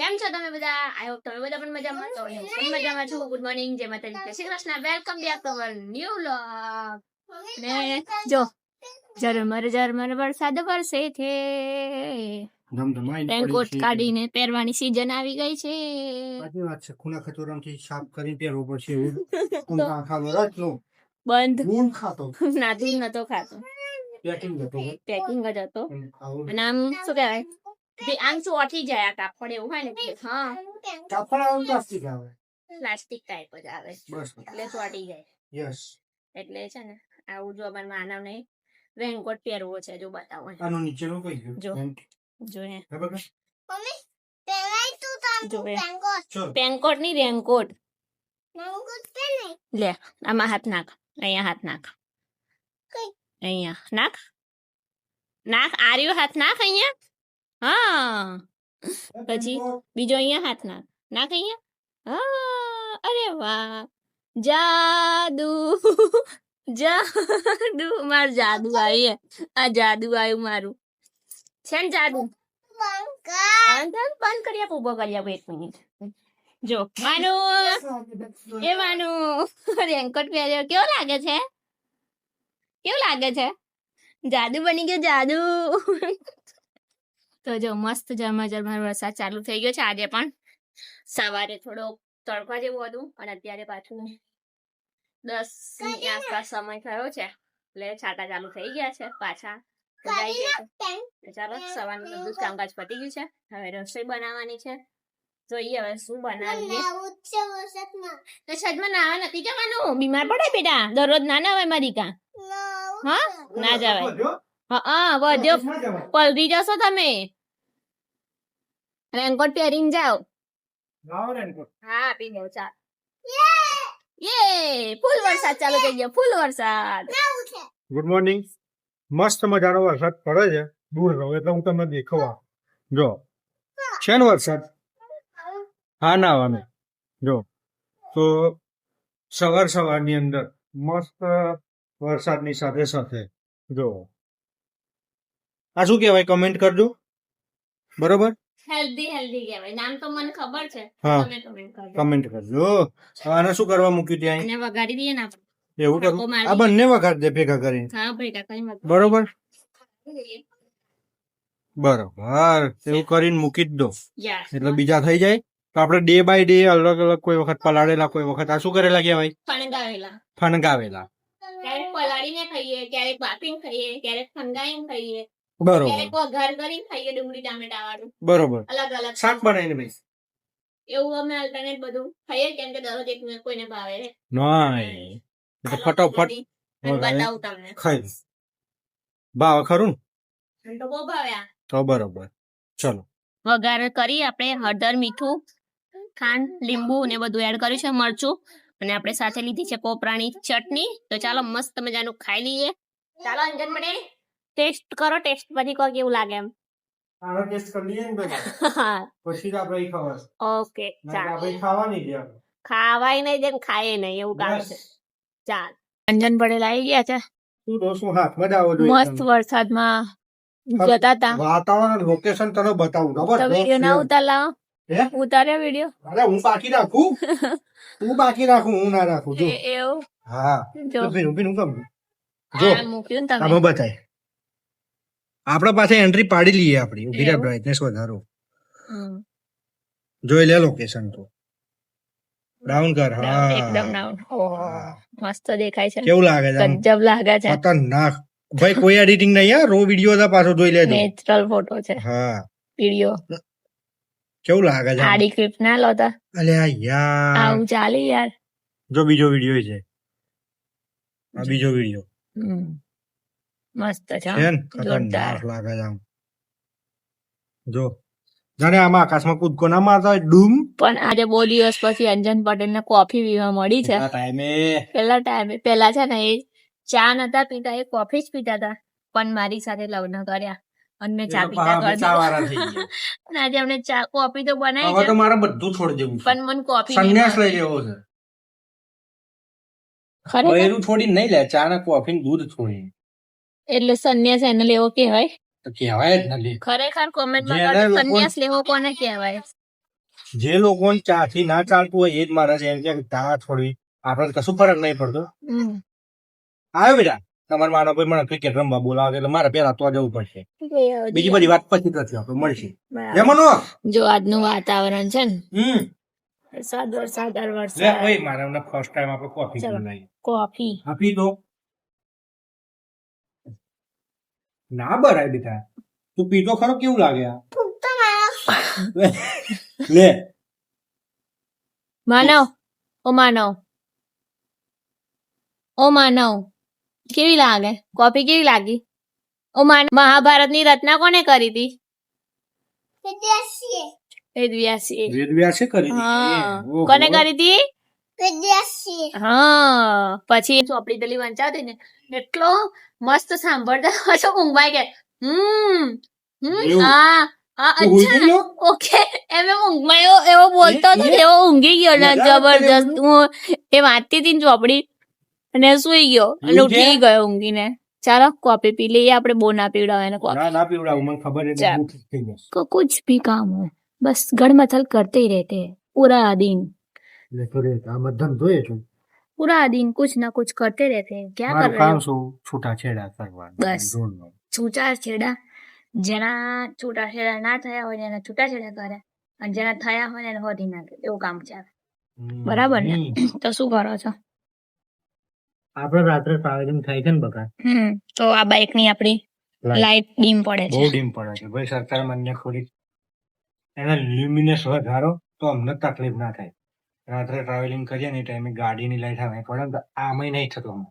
કેમ છો તમે બધા? આઈ હોપ તમે બધા પણ મજામાં છો. હું પણ મજામાં છું. ગુડ મોર્નિંગ, જય માતાજી, જય Shri Krishna. Welcome back to our new vlog. ને જો ઝરમર વરસાદ વરસે છે. રેનકોટ કાઢીને પહેરવાની સીઝન આવી ગઈ છે. સાચી વાત છે. ખૂણા ખચોરામથી સાફ કરીને પહેરવો પડશે. ઊંઘ ખાવાનો રાતનો બંધ ઊંઘ ખાતો ના દૂધ નતો ખાતો, પેકિંગ હતો પેકિંગ જ હતો. અને આમ શું કહેવાય, આમ ચોટી જાય આ કાપડ એવું હોય ને કે હા કાપડ આવે પ્લાસ્ટિક આવે પ્લાસ્ટિક ટાઈપ જ આવે બસ એટલે ચોટી જાય. યસ એટલે છે ને આવું જો અમારે માનવ ને રેનકોટ પહેરવો છે. જો બતાવો આનો નીચેનો કઈ ગયો જો પેન્ટ જો હે હે બગા જો પેનકોટ ની રેનકોટ લે આમાં હાથ નાખ, અહીંયા હાથ નાખ, અહીંયા નાખ નાખ, આર્યો હાથ નાખ અહીંયા. હા પછી બીજો અહીંયા હાથ નાખ, નાખ અહીંયા. હા અરે વાહ, જાદુ જાદુ, મારું જાદુ આવી. આ જાદુ આવ્યું મારું છે ને જાદુ. બંધ કરી આપો, ઉભો કરી આપો 1 મિનિટ. જો માનુ એ માનુ રેનકોટ પહેર્યો, કેવો લાગે છે? કેવું લાગે છે? જાદુ બની ગયો જાદુ. તો જો મસ્ત ઝરમર વરસાદ ચાલુ થઈ ગયો છે. આજે પણ સવારે થોડો તડકા જેવું હતું અને અત્યારે પાછું 10 ની આસપાસ સમય થયો છે એટલે છાટા ચાલુ થઈ ગયા છે પાછા. ચાલો સવારનું બધું જ કામકાજ પતી ગયું છે. હવે રસોઈ બનાવવાની છે. જોઈએ હવે શું બનાવીએ. તો સજમાં નાવા નથી જવાનું, બીમાર પડે બેટા. દરરોજ ના નવાય મારી કા. હા ના જવાય. હા વધ્યો પલરી જશો તમે. રેનકોટ પહેરીને જાઓ. હા આપી દો ચાલ. યે ફૂલ વરસાદ ચાલુ થઈ ગયો, ફૂલ વરસાદ. Good morning. મસ્ત મજાનો વરસાદ પડે છે. દૂર રહો એટલે હું તમને દેખાવા. જો છે ને વરસાદ. હા ના આવવાનું જો તો સવારની અંદર મસ્ત વરસાદની સાથે સાથે જો આ શું કહેવાય કમેન્ટ કરજો. બરોબર, હેલ્ધી કહેવાય. નામ તો મને ખબર છે. હા તમે કમેન્ટ કરજો. કમેન્ટ કરજો. આને શું કરવા મૂક્યું ત્યાં? અને વગાડી દઈએ ને આપણે. એવું કરું. આ બંને વગાડી દે ભેગા કરીને. હા ભેગા કરીને. બરોબર બરોબર એવું કરીને મૂકી જ દો એટલે બીજા થઈ જાય. તો આપણે ડે બાય ડે અલગ અલગ કોઈ વખત પલાળેલા, કોઈ વખત આ શું કરેલા કહેવાય ફણગાવેલા. ક્યારેક પલાળીને ખાઈએ, ક્યારેક બાફીને ખાઈએ, ક્યારેક ફણગાઈને ખાઈએ, બરોબર ક્યારેક વઘાર કરીને ખાઈએ ડુંગળી ટામેટા વાળું. બરોબર અલગ અલગ શાક બનાવીને ભાઈ એવું અમે અલ્ટરનેટ બધું ખાઈએ કેમ કે દરરોજ એક કોઈને ભાવે નહીં એટલે ફટોફટ બતાવું તમને. ખાઈ ભાવ ખરું ને તો બહુ ભાવ્યા. તો બરોબર ચલો વઘાર કરી આપણે હળદર, મીઠું, ખાંડ, લીંબુ ને બધું એડ કર્યું છે, મરચું, અને આપણે સાથે લીધી છે કોપરાની ચટણી. તો ચાલો મસ્ત મજાનું ખાઈ લઈએ. ચાલો અંજન બને ટેસ્ટ કરો. ટેસ્ટ પછી કહો કેવું લાગે એમ. આનો ટેસ્ટ કરી લઈએ ને પછી આપણે ખવાય. ઓકે ચાલો. આપણે ખાવાની છે ખાવાય નહીં જેમ ખાય નહીં એવું કામ છે. ચાલ અંજન પડેલા આવી ગયા છે. શું દોસ્તો હાથમાં જ આવો જોઈએ. મસ્ત વરસાદમાં જતા હતા. વાતાવરણ લોકેશન તને બતાવું તો વિડિયો ના ઉતારલા ઉતાર્યા વિડિયો. અરે હું બાકી રાખું તું બાકી રાખું હું ના રાખું જો એવું. હા જો ભીનું કમ જો મૂક્યું ને તમે. આમાં બતાય આપણા પાસે એન્ટ્રી પાડી લઈએ આપણી. ઉભી રહે, બ્રાઇટનેસ વધારો. જોઈ લે લોકેશન તો ડાઉન કર. હા એકદમ ડાઉન. મસ્ત દેખાય છે. કેવું લાગે છે? ગજબ લાગે છે. ખતરનાક ભાઈ. કોઈ એડિટિંગ નહીં યાર. રો વિડિયો હતા પાછો જોઈ લેજો. નેચરલ ફોટો છે. હા વિડિયો કેવું લાગે છે? આડી ક્લિપ ના લોતા. અલ્યા યાર આવું ચાલે યાર. જો બીજો વિડિયો છે. આ બીજો વિડિયો મસ્ત છે. ખતરનાક લાગે છે આમ. જો જાણે આમાં આકાશમાં કૂદકો ના મારતા હોય ડૂમ. પણ આજે બહુ દિવસ પછી અંજન પટેલ ને કોફી પીવા મળી છે. પેલા ટાઈમે પેલા છે ને એ ચા નતા પીતા, એ કોફી જ પીતા હતા. પણ મારી સાથે લગ્ન કર્યા અને મેં ચા પીતા કરી. આજે અમને ચા કોફી તો બનાવી છે. મારે બધું છોડી દેવું પણ મને કોફી સંન્યાસ લઈ લેવો છે. ખરેખર છોડી નહીં લે ચા ને કોફી ને દૂધ છોડી. એટલે સંન્યાસ એને લેવો કહેવાય. તો કહેવાય જ નથી. ખરેખર કોમેન્ટમાં સંન્યાસ લેવો કોને કહેવાય? જે લોકોને ચા થી ના ચાલતું હોય એ જ મારા છે એમ કે ચા છોડવી આપણે કશું ફરક નહીં પડતો. આવ્યો બેટા તમારા માનો ભાઈ મને ક્રિકેટ રમવા બોલાવે એટલે મારે પેલા તો જવું પડશે. બીજી બધી વાત પછી કરશું આપણે મળશે. જમવાનો જો આજનું વાતાવરણ છે ને હમ વરસાદ વરસાદ લે વરસાદ ભાઈ મારે ફર્સ્ટ ટાઈમ આપણે કોફી ચલો. બનાવી કોફી આપી દો ના બરાય બેટા તું પીતો ખરો કેવું લાગે આ? લે માનવ ઓ માનવ ઓ માનવ કેવી લાગે કોફી કેવી લાગી ઓ માનવ મહાભારતની રચના કોને કરી હતી વેદવ્યાસે વેદવ્યાસે કરી હા ઓહો. કોને કરી હતી હા પછી ચોપડી પેલી વંચાવતી ને એટલો મસ્ત સાંભળતા પાછો ઊંઘવાય કે એવું? હા હા તું ઊંઘી અચ્છા ગયો? ઓકે એમ ઊંઘમાં એવો બોલતો હતો ને એવો ઊંઘી ગયો ને મજા આવે જબરજસ્ત હું એ વાંચતી હતી ને ચોપડી અને સુઈ ગયો અને એવું છે? ઉઠી ગયો ઊંઘીને ચાલો કોફી પી લઈએ આપણે બહુ ના પીવડાવે એને કોફી ના ના પીવડાવું મને ખબર છે ચાલ. ભૂખ થઈ જશે. को कुछ भी काम हो बस गड़मथल करते ही रहते हैं पूरा दिन એટલે તો રે આ બધા જોઈએ છું पूरा दिन कुछ ना कुछ करते रहते हैं क्या कर મારું रहे કામ हो શું છૂટાછેડા કરવાનું બસ. જોડવાનું. છૂટાછેડા જેના છૂટાછેડા ના થયા હોય ને એના છૂટાછેડા કરે અને જેના થયા હોય ને એને હોધી નાખે એવું કામ ચાલે બરાબર ને? હમ. તો શું કરો છો આપણે રાત્રે ટ્રાવેલિંગ થાય છે ને બકા તો આ બાઇક ની આપણી લાઈટ ડીમ પડે બહુ છે ડીમ પડે છે ભાઈ સરકાર મને થોડી એના લ્યુમિનસ વધારો તો અમને તકલીફ ના થાય રાત્રે ટ્રાવેલિંગ કરીએ ને એ ટાઈમે ગાડીની લાઈટ આવે પડે ને તો આમાંય નહીં થતું અમને.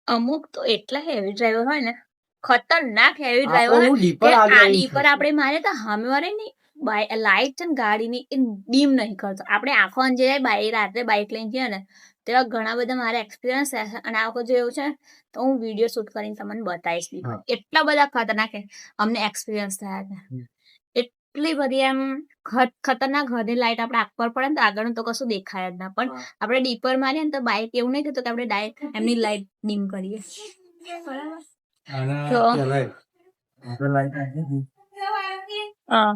અમુક તો એટલા હેવી ડ્રાઈવર હોય ને ખતરનાક હેવી આ ડ્રાઈવર તો હોય હું કે ડીપર આવી આ આવી ડીપર આપણે મારે તો સામે વાળે ની લાઈટ છે ને ગાડીની એ ડીમ નહીં કરતો આપણે આંખો અંજે જાય બાઈ રાત્રે બાઇક લઈને જઈએ ને તેવા ઘણા બધા મારા એક્સપિરિયન્સ છે અને આ વખત જો એવું છે તો હું વિડીયો શૂટ કરીને તમને બતાવીશ બી. હા. એટલા બધા ખતરનાક અમને એક્સપિરિયન્સ થયા હતા એટલી બધી એમ ખતરનાક હદે લાઈટ આપણે આંખ પર પડે ને તો આગળનું તો કશું દેખાય જ ના પણ આપણે ડીપર મારીએ ને તો બાઇક એવું નહીં થતું કે આપણે ડાયરેક્ટ એમની લાઈટ ડીમ કરીએ બરાબર આના તો- પહેલાય આપણે લાઈટ આવી હતી. હા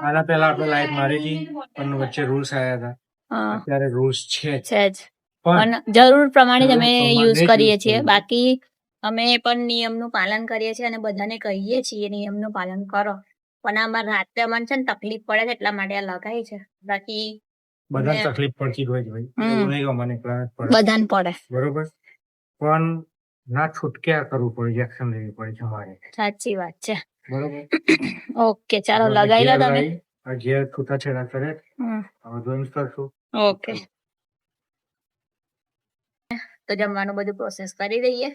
આના પહેલા આપણે લાઈટ મારી હતી પણ વચ્ચે રૂલ્સ આવ્યા હતા હા અત્યારે રૂલ્સ છે જ. છે જ પણ પણ જરૂર પ્રમાણે જ અમે જરૂર પ્રમાણે યુઝ જ કરીએ use છીએ કરીએ. બાકી અમે પણ નિયમનું પાલન કરીએ છીએ અને બધાને કહીએ છીએ નિયમનું પાલન કરો પણ આમાં રાત્રે અમને છે ને તકલીફ પડે છે એટલા માટે આ લગાવી છે બાકી બધાને ને- તકલીફ પડતી જ હોય છે ભાઈ હમ. એવું નહીં કે મને એકલા જ પડે બધાને પડે બરોબર પણ ના છૂટક્યા કરવું પડે એક્શન લેવી પડે છે અમારે સાચી વાત છે બરોબર ઓકે ચાલો આપણે લગાવી લો ઘેર તમે લાવી, આ ઘેર છૂટાછેડા કરે હમ, હવે જોઈન કરશું ઓકે તો જમવાનું બધું પ્રોસેસ કરી દઈએ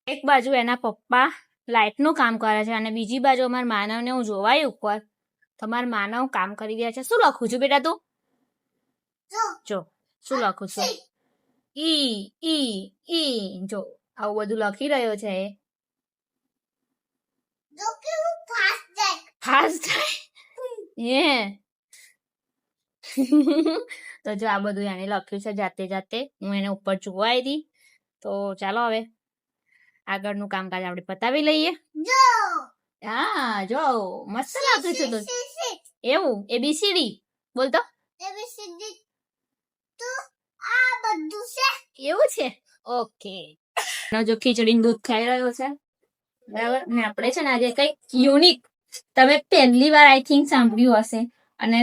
એક બાજુ એના પપ્પા લાઇટનું કામ કરે છે અને બીજી બાજુ અમારા માનવને હું જોવાય ઉપર તમારા માનવ કામ કરી રહ્યા છે શું લખું છું બેટા તું જો શું લખું છું ઈ ઈ ઈ જો આવું બધું લખી રહ્યો છે એ ફાસ્ટ હે તો જો આ બધું એને લખ્યું છે જાતે જાતે હું એને ઉપર જોવા આવી હતી તો ચાલો હવે આગળનું કામકાજ આપણે પતાવી લઈએ હા જો મસ્ત લાગતું છે તો એવું એબીસીડી બોલતો એવું છે ઓકે જો ખીચડીનું દૂધ ખાઈ રહ્યો છે બરાબર ને આપણે છે ને આજે કઈક યુનિક તમે પહેલી વાર આઈ થિંક સાંભળ્યું હશે અને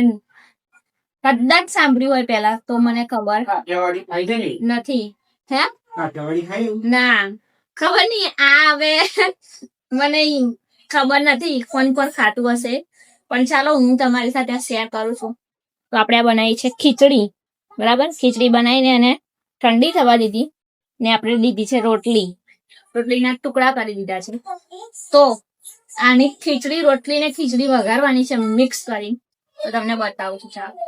કદાચ સાંભળ્યું હોય પહેલા તો મને ખબર કાઠિયાવાડી ખાઈ છે ને નથી હે કાઠિયાવાડી ખાઈ ના ખબર નહીં આ હવે મને ખબર નથી કોણ કોણ ખાતું હશે પણ ચાલો હું તમારી સાથે શેર કરું છું તો આપણે આ બનાવી છે ખીચડી બરાબર ખીચડી બનાવીને એને ઠંડી થવા દીધી ને આપણે લીધી છે રોટલીના ટુકડા કરી દીધા છે તો આની ખીચડી રોટલી ને ખીચડી વઘારવાની છે મિક્સ કરી તો તમને બતાવું છું ચાલો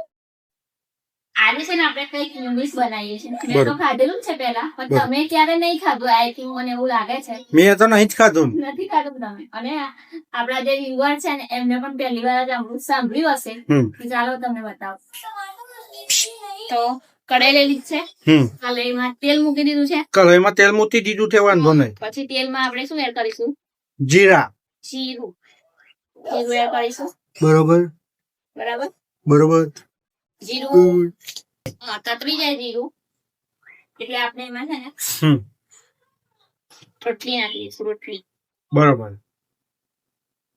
આજે છે ને આપણે કઈક ઇંગ્લિશ બનાવીએ છીએ મેં તો ખાધેલું જ છે પહેલા પણ તમે ક્યારે નહીં ખાધું આઈ થિંક મને એવું લાગે છે મેં તો નહીં જ ખાધું નથી ખાધું તમે અને આપણા જે વ્યુઅર છે ને એમને પણ પહેલી વાર જ અમૃત સાંભળ્યું હશે તો ચાલો તમને બતાવો તો કઢાઈ લઈ લીધી છે કઢાઈમાં તેલ મૂકી દીધું છે કઢાઈમાં તેલ મૂકી દીધું છે વાંધો નહીં પછી તેલમાં આપણે શું એડ કરીશું જીરું જીરું એડ કરીશું બરોબર બરાબર બરોબર. જીરું તતરી જાય જીરું એટલે આપણે એમાં છે ને રોટલી નાખી દઈશું રોટલી. બરોબર.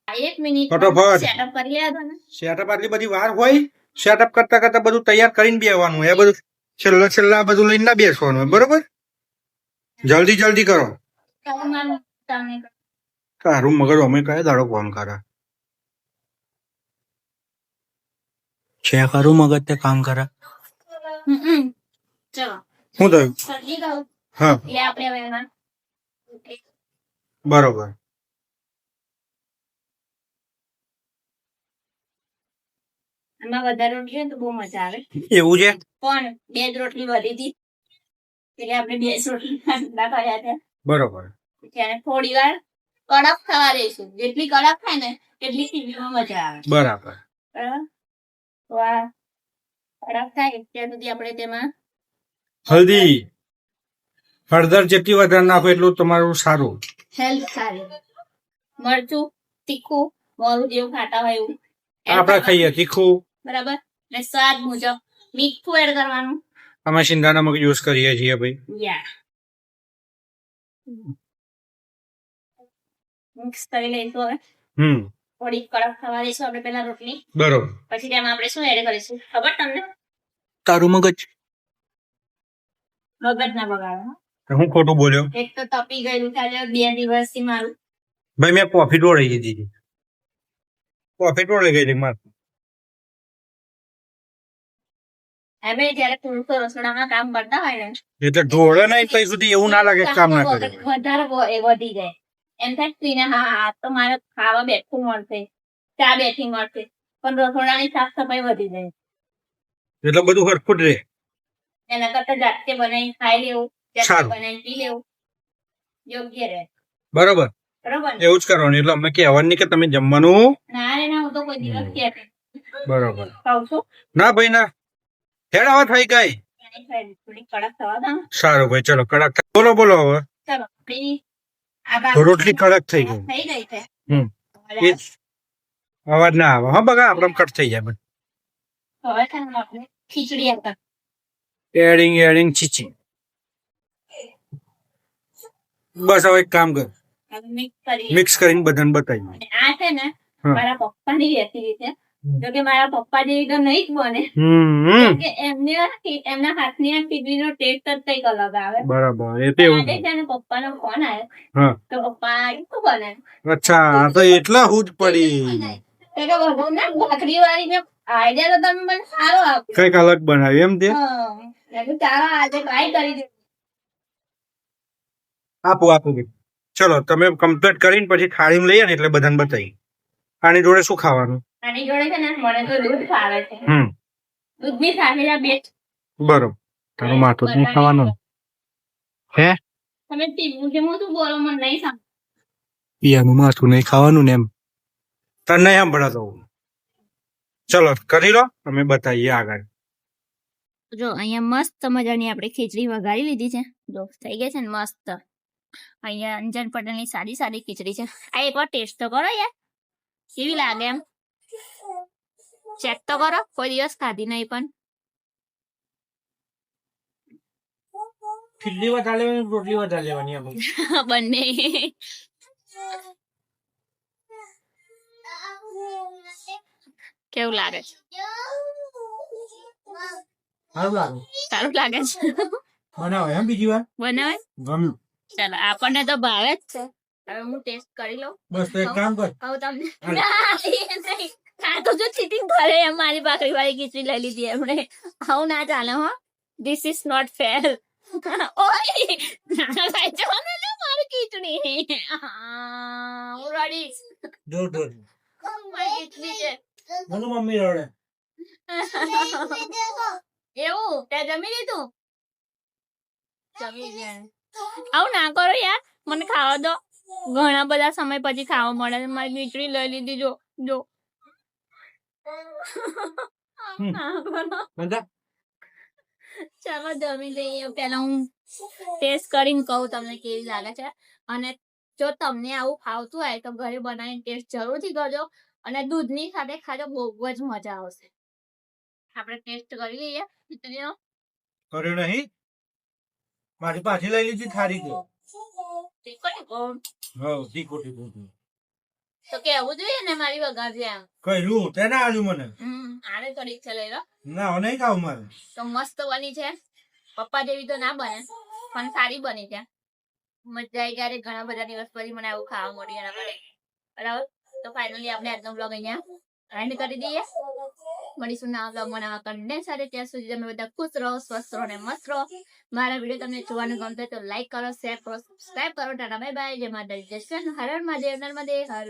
1 મિનિટ ફટાફટ. સેટઅપ કરી લેવા ને. સેટઅપ આટલી બધી વાર હોય સેટઅપ કરતા કરતા બધું તૈયાર કરીને બેસવાનું એ બધું છેલ્લા બધું લઈને ના બેસવાનું હોય બરોબર. જલ્દી જલ્દી કરો. તમારું તમે તારું મગજ અમે કયા દાડો ફોન કરે છે ખરું મગજ તે કામ કરે. ચલો શું થયું? સબ્જી કહું હા એટલે આપણે હવે એમાં બરોબર. આમાં વધારે રોટલી હોય ને તો બહુ મજા આવે એવું છે. પણ 2 જ રોટલી વધી હતી એટલે આપણે 2 રોટલી ઠંડા કર્યા છે. બરોબર. ત્યારે થોડી વાર કડક થવા દઈશું. જેટલી કડક થાય ને એટલી ખીચડીમાં મજા આવે. બરાબર. બરાબર. તો આ કડક થાય ત્યાં સુધી આપણે તેમાં હલ્દી હળદર જેટલી વધારે નાખો એટલું તમારું સારું. હેલ્થ સારી. મરચું તીખું મોરું જેવું ખાતા હોય એવું આપણે ખાઈએ તીખું. બરાબર. ને સ્વાદ મુજબ મીઠું એડ કરવાનું. અમે સિંધાના મગ યુઝ કરીએ છીએ ભાઈ. યા મિક્સ કરી લઈશું હવે. થોડી કડક થવા દઈશું આપણે પેલા રોટલી. બરોબર. પછી તેમાં આપણે શું એડ કરીશું ખબર તમને? તારું મગજ. મગજ ના બગાડો. હું ખોટું બોલ્યો? એક તો તપી ગયેલું છે 2 દિવસથી મારું. ભાઈ મેં કોફી ઢોળી દીધી. કોફી ઢોળી ગઈ માર. હવે જયારે પુરુષો રસોડામાં કામ કરતા હોય ને એટલે ઢોળે નહીં ત્યાં સુધી એવું ના લાગે કામ ના કરે. વધારે વધી જાય એમ થાય સ્ત્રીને હા આ તો મારે ખાવા બેઠું મળશે ચા બેઠી મળશે પણ રસોડાની સાફ સફાઈ વધી જાય એટલે બધું હરખું જ રહે. એના કરતા જાતે બનાવી ખાઈ લેવું જાતે સારું. બનાવી પી લેવું યોગ્ય રહે. બરોબર. બરોબર ને? એવું જ કરવાનું. એટલે અમે કહેવાનું નહીં કે તમે જમવાનું. ના રે ના હું તો કોઈ દિવસ કહેતી બરોબર. કહું છું ના ભાઈ ના હેડ આવા થઈ ગઈ. થોડી કડક થવા દો ને. સારું ભાઈ ચલો કડક બોલો બોલો હવે. ચલો આપણી આ બાજુ રોટલી કડક થઈ ગઈ. થઈ ગઈ છે. એ અવાજ ના આવે હા બગા આપણે કટ થઈ જાય. હવે છે ને આપણે ખીચડી આપતા એડિંગ ચીચી. બસ હવે એક કામ કર મિક્સ કરી મિક્સ કરીને બધાને બતાવી. આ છે ને હા. મારા પપ્પાની રેસીપી છે. જો કે મારા પપ્પા જેવી તો નહીં જ બને કે એમના હાથની આ ખીચડીનો ટેસ્ટ જ કંઈક અલગ આવે. બરાબર. એ તો એવું. આજે છે ને પપ્પાનો ફોન આવ્યો હા. તો પપ્પા શું બને અચ્છા તો એટલા હું જ પડી તો કે બધું ને ભાખરી વાળી ને આઈડિયા તો તમે મને સારો આપ્યો. કઈક અલગ બનાવ્યું એમ તે. હા મેં કીધું ચાલો આજે ટ્રાય કરી દે. આપું ચલો તમે કમ્પ્લીટ કરીને પછી થાળીમાં લઈએ ને એટલે બધાને બતાવી. આની જોડે શું ખાવાનું? આની જોડે છે ને મને તો દૂધ ભાવે છે. દૂધની સાથે આ બેટ બરોબર. તારું માથું જ નહીં ખાવાનું હે? તમે ટીમું જેવું શું બોલો મને નહીં સમજ. પિયાનું માથું નહીં ખાવાનું ને એમ તને નહીં સાંભળાતો. ચલો કરી લો અમે બતાવીએ આગળ. જો અહીંયા મસ્ત મજાની આપણે ખીચડી વઘારી લીધી છે. જો થઈ ગઈ છે ને મસ્ત. અહીંયા અંજન પટેલની સાદી સાદી ખીચડી છે. આ એકવાર ટેસ્ટ તો કરો યાર કેવી લાગે એમ ચેક તો કરો. કોઈ દિવસ ખાધી નહીં પણ ખીચડી વધારે લેવાની રોટલી વધારે લેવાની બંને કેવું લાગે છે? સારું લાગે. સારું લાગે છે. બનાવો એમ બીજી વાર બનાવે ગમ્યું. ચાલો આપણને તો ભાવે જ છે. હવે હું ટેસ્ટ કરી લઉં. બસ તો એક કામ કર કહું તમને ના, એ નહીં. આ તો જો ચીટિંગ કરે એમ મારી ભાખરી વાળી ખીચડી લઈ લીધી એમણે. આવું ના ચાલે હો. This is not fair. ઓય ખાઈ જવાનું ને મારી ખીચડી. હું રડીશ. જોર મારી ખીચડી છે. મને મમ્મી રડે. એવું તે જમી લીધું? જમી ગયા. આવું ના કરો યાર મને ખાવા દો. ઘણા બધા સમય પછી ખાવા મળે છે. મારી ખીચડી લઈ લીધી જો જો. ચાલો જમી લઈએ. પેલા હું ટેસ્ટ કરીને કહું તમને કેવી લાગે છે. અને જો તમને આવું ફાવતું હોય તો ઘરે બનાવીને ટેસ્ટ જરૂરથી કરજો. અને દૂધની સાથે ખાજો બહુ જ મજા આવશે. આપણે ટેસ્ટ કરી લઈએ ખીચડીનો. કર્યો નહીં મારી પાછી લઈ લીધી થારી તો તીખો તો કેવું જોઈએ ને મારી વઘાર છે એમ. કહ્યું તેને આલ્યું મને આને થોડીક છે લઈ લો. ના નહીં ખાવું મારે તો મસ્ત બની છે. પપ્પા જેવી તો ના બને પણ સારી બની છે. મજા આવી ત્યારે ઘણા બધા દિવસ પછી મને આવું ખાવા મળ્યું એના માટે. બરાબર, તો ફાઇનલી આપણે આજનો બ્લોગ અહીંયા એન્ડ કરી દઈએ. મળીશું નવા બ્લોગમાં નવા કન્ટેન્ટ સાથે. ત્યાં સુધી તમે બધા ખુશ રહો, સ્વસ્થ રહો અને મસ્ત રહો. મારા વિડીયો તમને જોવાનું ગમતો હોય તો લાઈક કરો, શેર કરો, સબસ્ક્રાઇબ કરો. Tata bye bye. જય માતા દી, જય શ્રી કૃષ્ણ. હર હર મહાદેવ, નર્મદે હર.